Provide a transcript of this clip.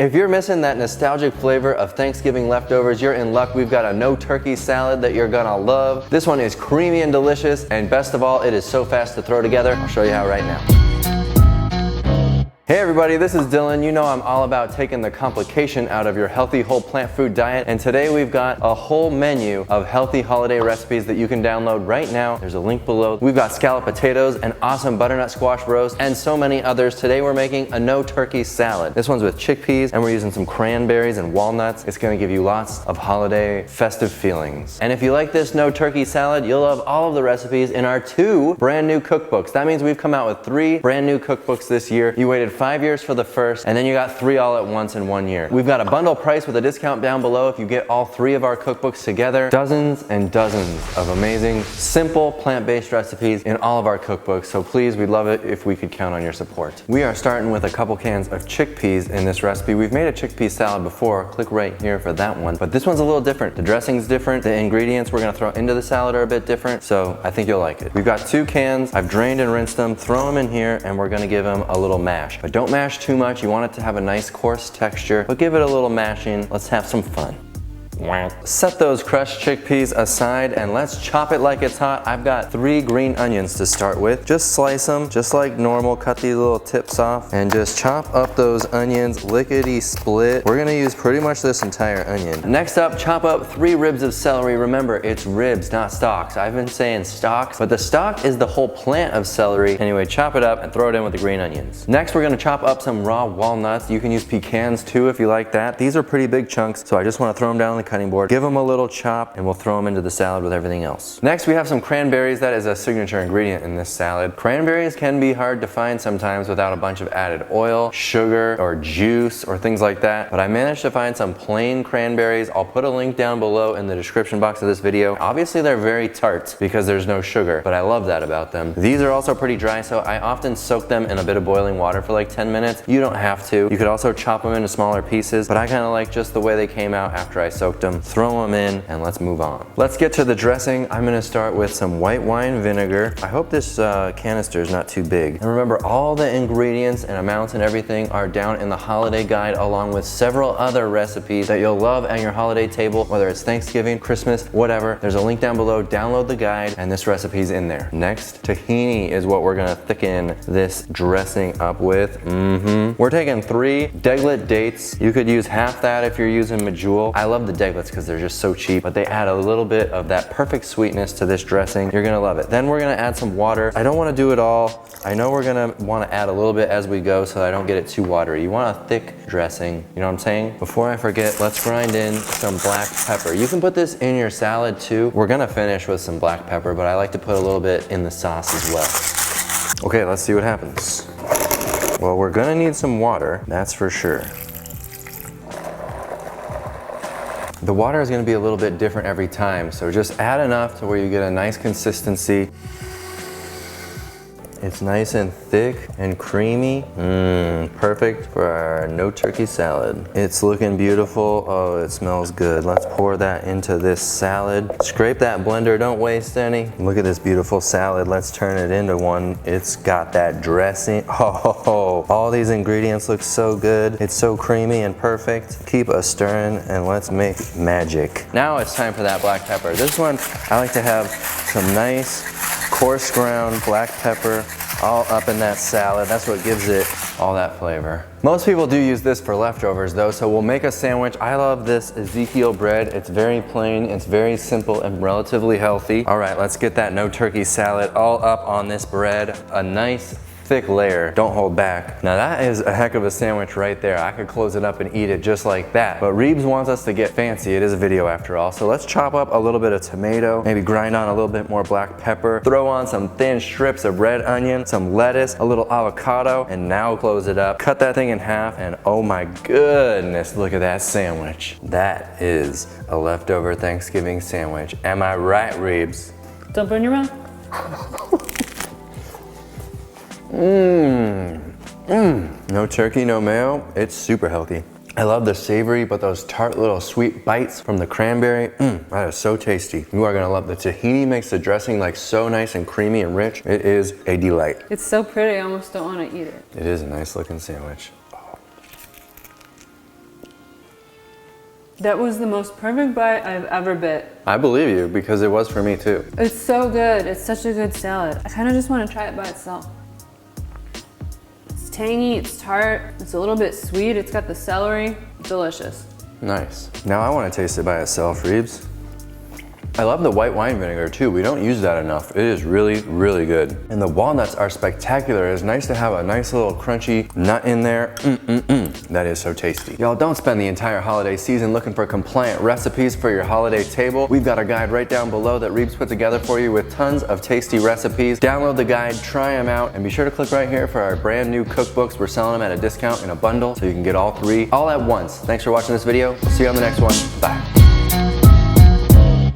If you're missing that nostalgic flavor of Thanksgiving leftovers, you're in luck. We've got a no turkey salad that you're gonna love. This one is creamy and delicious, and best of all, it is so fast to throw together. I'll show you how right now. Hey everybody, this is Dylan. You know I'm all about taking the complication out of your healthy whole plant food diet, and today we've got a whole menu of healthy holiday recipes that you can download right now. There's a link below. We've got scalloped potatoes, an awesome butternut squash roast, and so many others. Today we're making a no turkey salad. This one's with chickpeas, and we're using some cranberries and walnuts. It's gonna give you lots of holiday festive feelings. And if you like this no turkey salad, you'll love all of the recipes in our 2 brand new cookbooks. That means we've come out with 3 brand new cookbooks this year. You waited 5 years for the first, and then you got 3 all at once in 1 year. We've got a bundle price with a discount down below if you get all 3 of our cookbooks together. Dozens and dozens of amazing, simple, plant-based recipes in all of our cookbooks, so please, we'd love it if we could count on your support. We are starting with a couple cans of chickpeas in this recipe. We've made a chickpea salad before. Click right here for that one, but this one's a little different. The dressing's different. The ingredients we're gonna throw into the salad are a bit different, so I think you'll like it. We've got 2 cans. I've drained and rinsed them. Throw them in here, and we're gonna give them a little mash, but don't mash too much. You want it to have a nice coarse texture, but give it a little mashing. Let's have some fun. Set those crushed chickpeas aside and let's chop it like it's hot. I've got 3 green onions to start with. Just slice them just like normal. Cut these little tips off and just chop up those onions lickety split. We're gonna use pretty much this entire onion. Next up, chop up 3 ribs of celery. Remember, it's ribs, not stalks. I've been saying stalks, but the stalk is the whole plant of celery. Anyway, chop it up and throw it in with the green onions. Next, we're gonna chop up some raw walnuts. You can use pecans too if you like that. These are pretty big chunks, so I just wanna throw them down on the cutting board, give them a little chop, and we'll throw them into the salad with everything else. Next, we have some cranberries. That is a signature ingredient in this salad. Cranberries can be hard to find sometimes without a bunch of added oil, sugar, or juice, or things like that, but I managed to find some plain cranberries. I'll put a link down below in the description box of this video. Obviously, they're very tart because there's no sugar, but I love that about them. These are also pretty dry, so I often soak them in a bit of boiling water for like 10 minutes. You don't have to. You could also chop them into smaller pieces, but I kind of like just the way they came out after I soaked them. Throw them in and let's move on. Let's get to the dressing. I'm gonna start with some white wine vinegar. I hope this canister is not too big. And remember, all the ingredients and amounts and everything are down in the holiday guide, along with several other recipes that you'll love at your holiday table, whether it's Thanksgiving, Christmas, whatever. There's a link down below. Download the guide and this recipe's in there. Next, tahini is what we're gonna thicken this dressing up with. We're taking 3 deglet dates. You could use half that if you're using medjool. I love the deglets because they're just so cheap, but they add a little bit of that perfect sweetness to this dressing. You're gonna love it. Then we're gonna add some water. I don't wanna do it all. I know we're gonna wanna add a little bit as we go so I don't get it too watery. You want a thick dressing, you know what I'm saying? Before I forget, let's grind in some black pepper. You can put this in your salad too. We're gonna finish with some black pepper, but I like to put a little bit in the sauce as well. Okay, let's see what happens. Well, we're gonna need some water, that's for sure. The water is going to be a little bit different every time, so just add enough to where you get a nice consistency. It's nice and thick and creamy. Perfect for our no turkey salad. It's looking beautiful. Oh, it smells good. Let's pour that into this salad. Scrape that blender, don't waste any. Look at this beautiful salad. Let's turn it into one. It's got that dressing. Oh, all these ingredients look so good. It's so creamy and perfect. Keep a stirring and let's make magic. Now it's time for that black pepper. This one, I like to have some nice coarse ground black pepper all up in that salad. That's what gives it all that flavor. Most people do use this for leftovers though, so we'll make a sandwich. I love this Ezekiel bread. It's very plain, it's very simple and relatively healthy. All right, let's get that no turkey salad all up on this bread. A nice thick layer, don't hold back. Now that is a heck of a sandwich right there. I could close it up and eat it just like that. But Reebs wants us to get fancy. It is a video after all. So let's chop up a little bit of tomato, maybe grind on a little bit more black pepper, throw on some thin strips of red onion, some lettuce, a little avocado, and now close it up. Cut that thing in half and oh my goodness, look at that sandwich. That is a leftover Thanksgiving sandwich. Am I right, Reebs? Don't burn your mouth. No turkey, no mayo. It's super healthy. I love the savory, but those tart little sweet bites from the cranberry. That is so tasty. You are gonna love the tahini. Makes the dressing like so nice and creamy and rich. It is a delight. It's so pretty, I almost don't want to eat it. It is a nice looking sandwich. That was the most perfect bite I've ever bit. I believe you, because it was for me too. It's so good. It's such a good salad. I kind of just want to try it by itself. It's tangy, it's tart, it's a little bit sweet, it's got the celery. Delicious. Nice. Now I want to taste it by itself, Reebs. I love the white wine vinegar too. We don't use that enough. It is really, really good. And the walnuts are spectacular. It's nice to have a nice little crunchy nut in there. That is so tasty. Y'all, don't spend the entire holiday season looking for compliant recipes for your holiday table. We've got a guide right down below that Reebs put together for you with tons of tasty recipes. Download the guide, try them out, and be sure to click right here for our brand new cookbooks. We're selling them at a discount in a bundle, so you can get all 3 all at once. Thanks for watching this video. We'll see you on the next one. Bye.